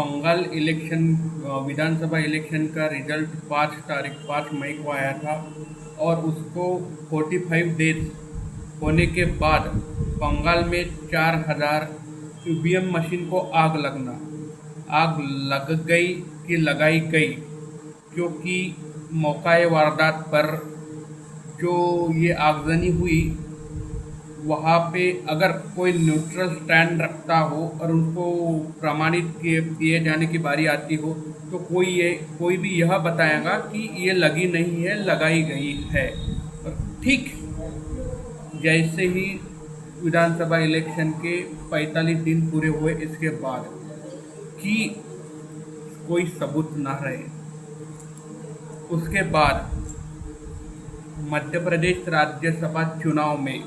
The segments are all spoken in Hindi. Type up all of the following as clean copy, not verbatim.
बंगाल इलेक्शन विधानसभा इलेक्शन का रिजल्ट 5 मई को आया था और उसको 45 डेज होने के बाद बंगाल में 4,000 ईवीएम मशीन को आग लग गई कि लगाई गई, क्योंकि मौका वारदात पर जो ये आगजनी हुई वहाँ पे अगर कोई न्यूट्रल स्टैंड रखता हो और उनको प्रमाणित किए जाने की बारी आती हो तो कोई भी यह बताएगा कि ये लगी नहीं है, लगाई गई है। और ठीक जैसे ही विधानसभा इलेक्शन के 45 दिन पूरे हुए इसके बाद कि कोई सबूत ना रहे, उसके बाद मध्य प्रदेश राज्यसभा चुनाव में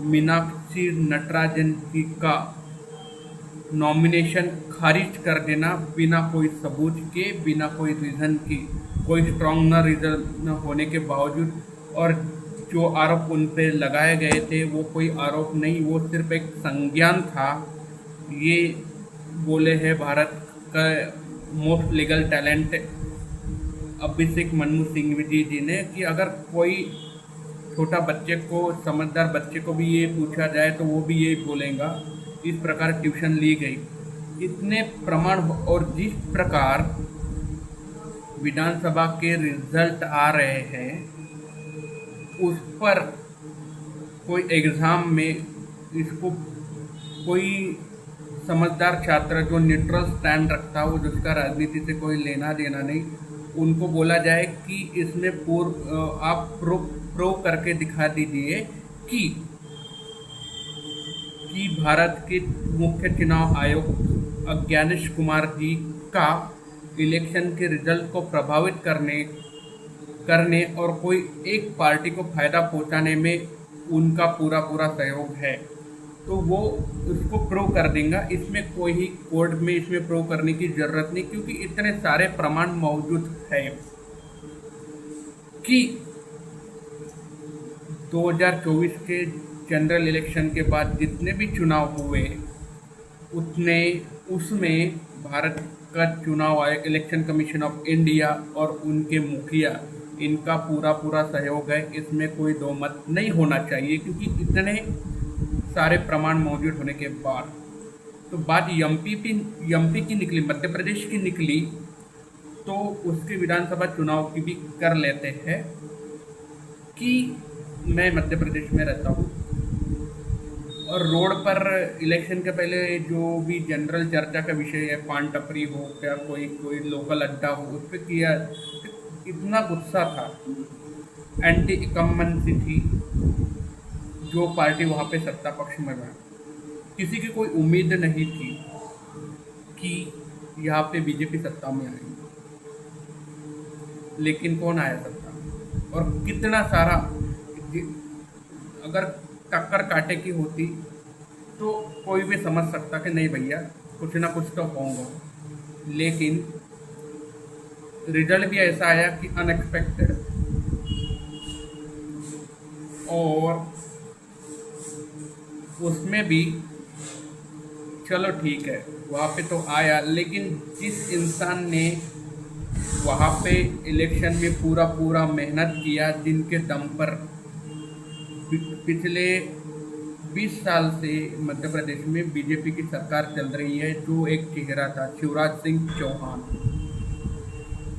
मीनाक्षी नटराजन जी का नॉमिनेशन खारिज कर देना बिना कोई सबूत के, बिना कोई रीज़न की, कोई स्ट्रॉन्ग न रीज़न न होने के बावजूद, और जो आरोप उन पे लगाए गए थे वो कोई आरोप नहीं, वो सिर्फ एक संज्ञान था। ये बोले हैं भारत का most legal talent Abhishek Manu Singhvi जी ने कि अगर कोई छोटा बच्चे को, समझदार बच्चे को भी ये पूछा जाए तो वो भी ये बोलेगा। इस प्रकार ट्यूशन ली गई, इतने प्रमाण, और जिस प्रकार विधानसभा के रिजल्ट आ रहे हैं उस पर कोई एग्ज़ाम में इसको कोई समझदार छात्र जो न्यूट्रल स्टैंड रखता हो, जिसका राजनीति से कोई लेना देना नहीं, उनको बोला जाए कि इसमें आप प्रूव करके दिखा दीजिए कि भारत के मुख्य चुनाव आयुक्त अज्ञानेश कुमार जी का इलेक्शन के रिजल्ट को प्रभावित करने और कोई एक पार्टी को फायदा पहुंचाने में उनका पूरा सहयोग है, तो वो उसको प्रूव कर देगा। इसमें कोई ही कोर्ट में इसमें प्रूव करने की ज़रूरत नहीं, क्योंकि इतने सारे प्रमाण मौजूद है कि 2024 के जनरल इलेक्शन के बाद जितने भी चुनाव हुए उसमें भारत का चुनाव आयोग, इलेक्शन कमीशन ऑफ इंडिया और उनके मुखिया, इनका पूरा सहयोग है। इसमें कोई दो मत नहीं होना चाहिए, क्योंकि इतने सारे प्रमाण मौजूद होने के बाद। तो बात एमपी की निकली, मध्य प्रदेश की निकली, तो उसके विधानसभा चुनाव की भी कर लेते हैं कि मैं मध्य प्रदेश में रहता हूँ और रोड पर इलेक्शन के पहले जो भी जनरल चर्चा का विषय है, पान टपरी हो क्या, कोई लोकल अड्डा हो, उस पर किया, इतना गुस्सा था, एंटी इकम्बेंसी थी जो पार्टी वहाँ पे सत्ता पक्ष में रहा। किसी की कोई उम्मीद नहीं थी कि यहाँ पे बीजेपी सत्ता में आएगी, लेकिन कौन आया सत्ता में, और कितना सारा, अगर टक्कर काटे की होती तो कोई भी समझ सकता कि नहीं भैया कुछ ना कुछ तो होगा, लेकिन रिजल्ट भी ऐसा आया कि अनएक्सपेक्टेड, और उसमें भी चलो ठीक है वहाँ पे तो आया, लेकिन जिस इंसान ने वहाँ पे इलेक्शन में पूरा मेहनत किया, जिनके दम पर पिछले 20 साल से मध्य प्रदेश में बीजेपी की सरकार चल रही है, जो एक चेहरा था शिवराज सिंह चौहान,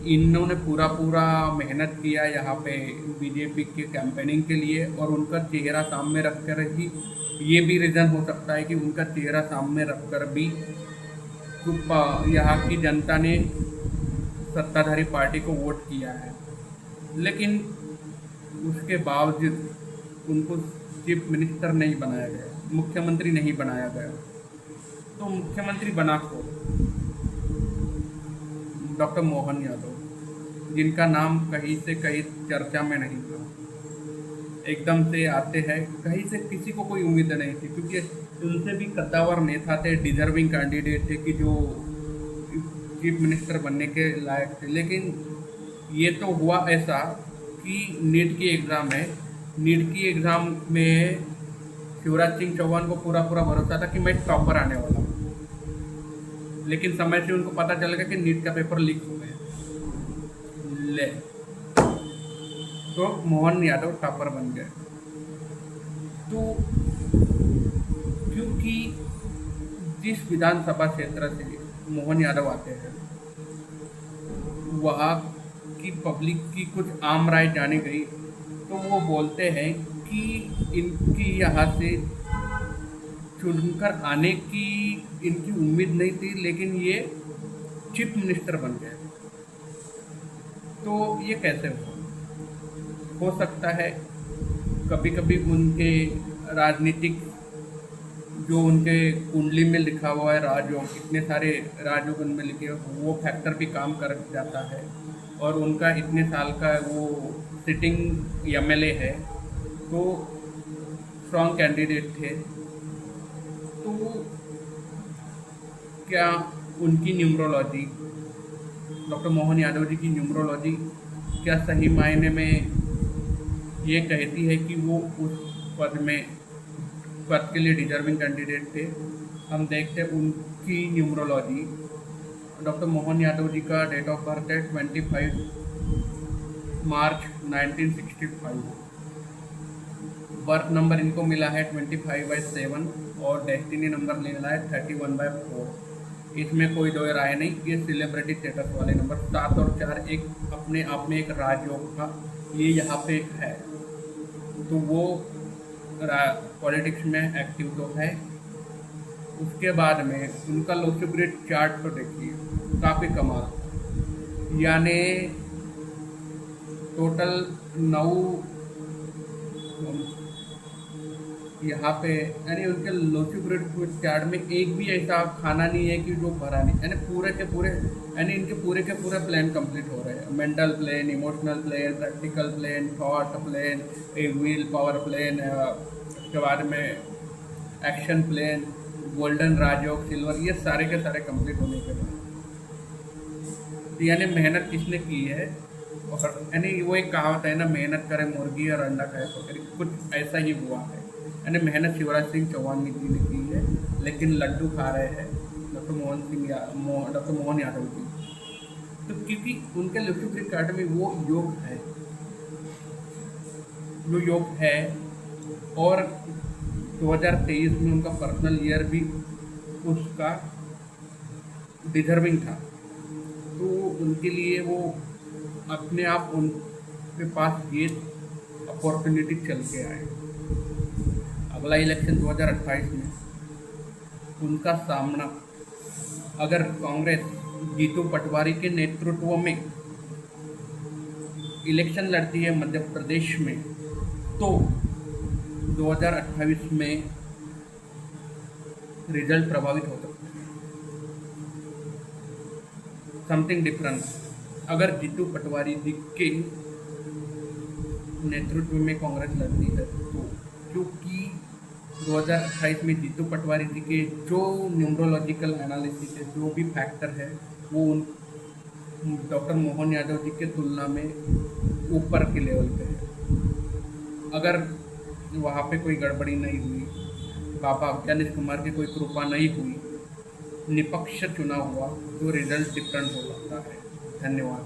इन्होंने पूरा मेहनत किया यहाँ पे बीजेपी के कैंपेनिंग के लिए, और उनका चेहरा सामने रखकर ही, ये भी रीज़न हो सकता है कि उनका चेहरा सामने रखकर भी यहाँ की जनता ने सत्ताधारी पार्टी को वोट किया है, लेकिन उसके बावजूद उनको चीफ मिनिस्टर नहीं बनाया गया, मुख्यमंत्री नहीं बनाया गया। तो मुख्यमंत्री बना को डॉक्टर मोहन यादव, जिनका नाम कहीं से कहीं चर्चा में नहीं था, एकदम से आते हैं, कहीं से किसी को कोई उम्मीद नहीं थी, क्योंकि उनसे भी कद्दावर नेता थे, डिजर्विंग कैंडिडेट थे कि जो चीफ मिनिस्टर बनने के लायक थे। लेकिन ये तो हुआ ऐसा कि नीट की एग्ज़ाम है, नीट की एग्ज़ाम में शिवराज सिंह चौहान को पूरा भरोसा था कि मैं टॉपर आने वाला हूँ, लेकिन समय से उनको पता चल गया कि नीट का पेपर लीक हो गया। ले, तो मोहन यादव टॉपर बन गए। तो क्योंकि जिस विधानसभा क्षेत्र से मोहन यादव आते हैं, वहाँ की पब्लिक की कुछ आम राय जानी गई, तो वो बोलते हैं कि इनकी यहाँ से चुनकर आने की इनकी उम्मीद नहीं थी, लेकिन ये चीफ मिनिस्टर बन गए। तो ये कैसे हो सकता है? कभी कभी उनके राजनीतिक जो उनके कुंडली में लिखा हुआ है राजयोग, इतने सारे राजयोग उनमें लिखे वो फैक्टर भी काम कर जाता है। और उनका इतने साल का वो सिटिंग एमएलए है, तो स्ट्रॉन्ग कैंडिडेट थे। तो क्या उनकी न्यूमरोलॉजी, डॉक्टर मोहन यादव जी की न्यूमरोलॉजी क्या सही मायने में ये कहती है कि वो उस पद के लिए डिजर्विंग कैंडिडेट थे? हम देखते हैं उनकी न्यूमरोलॉजी। डॉक्टर मोहन यादव जी का डेट ऑफ बर्थ है 25 मार्च 1965। बर्थ नंबर इनको मिला है 25/7 और डेस्टिनी नंबर मिला है 31/4। इसमें कोई दो राय नहीं, ये सेलिब्रिटी स्टेटस वाले नंबर 7 और 4 एक अपने आप में एक राजयोग था, ये यहाँ पे है। तो वो पॉलिटिक्स में एक्टिव तो है। उसके बाद में उनका लोसिब्रिट चार्ट तो देखिए, काफ़ी कमाल। यानी टोटल 9 यहाँ पे, यानी उनके लोसिब्रिट चार्ट में एक भी ऐसा खाना नहीं है कि जो भरा नहीं, यानी पूरे के पूरे, यानी इनके पूरे के पूरे प्लान कंप्लीट हो रहे हैं। Mental plane, emotional plane, practical plane, thought plane, wheel power plane, उसके बाद में action plane, golden Rajyog, silver, ये सारे के सारे कंप्लीट होने के बाद, तो यानी मेहनत किसने की है? और यानी वो एक कहावत है ना, मेहनत करे मुर्गी और अंडा खाए बकरी, कुछ ऐसा ही हुआ है। यानी मेहनत शिवराज सिंह चौहान जी ने की है, लेकिन लड्डू खा रहे हैं डॉक्टर मोहन यादव जी। तो क्योंकि उनके लोसिब्रिट कार्ड में वो योग है, जो योग है, और 2023 में उनका पर्सनल ईयर भी उसका डिजर्विंग था। तो उनके लिए वो अपने आप उनके पास ये अपॉर्चुनिटी चल के आए। अगला इलेक्शन 2028 में उनका सामना अगर कांग्रेस जीतू पटवारी के नेतृत्व में इलेक्शन लड़ती है मध्य प्रदेश में, तो 2028 में रिजल्ट प्रभावित हो सकता है। समथिंग डिफरेंट अगर जीतू पटवारी जी के नेतृत्व में कांग्रेस लड़ती है, तो क्योंकि 2028 में जीतू पटवारी जी के जो न्यूमरोलॉजिकल एनालिसिस है, जो भी फैक्टर है, वो डॉक्टर मोहन यादव जी के तुलना में ऊपर के लेवल पे है। अगर वहाँ पे कोई गड़बड़ी नहीं हुई, बाबा ज्ञानेश कुमार की कोई कृपा नहीं हुई, निष्पक्ष चुनाव हुआ, तो रिजल्ट डिफरेंट हो सकता है। धन्यवाद।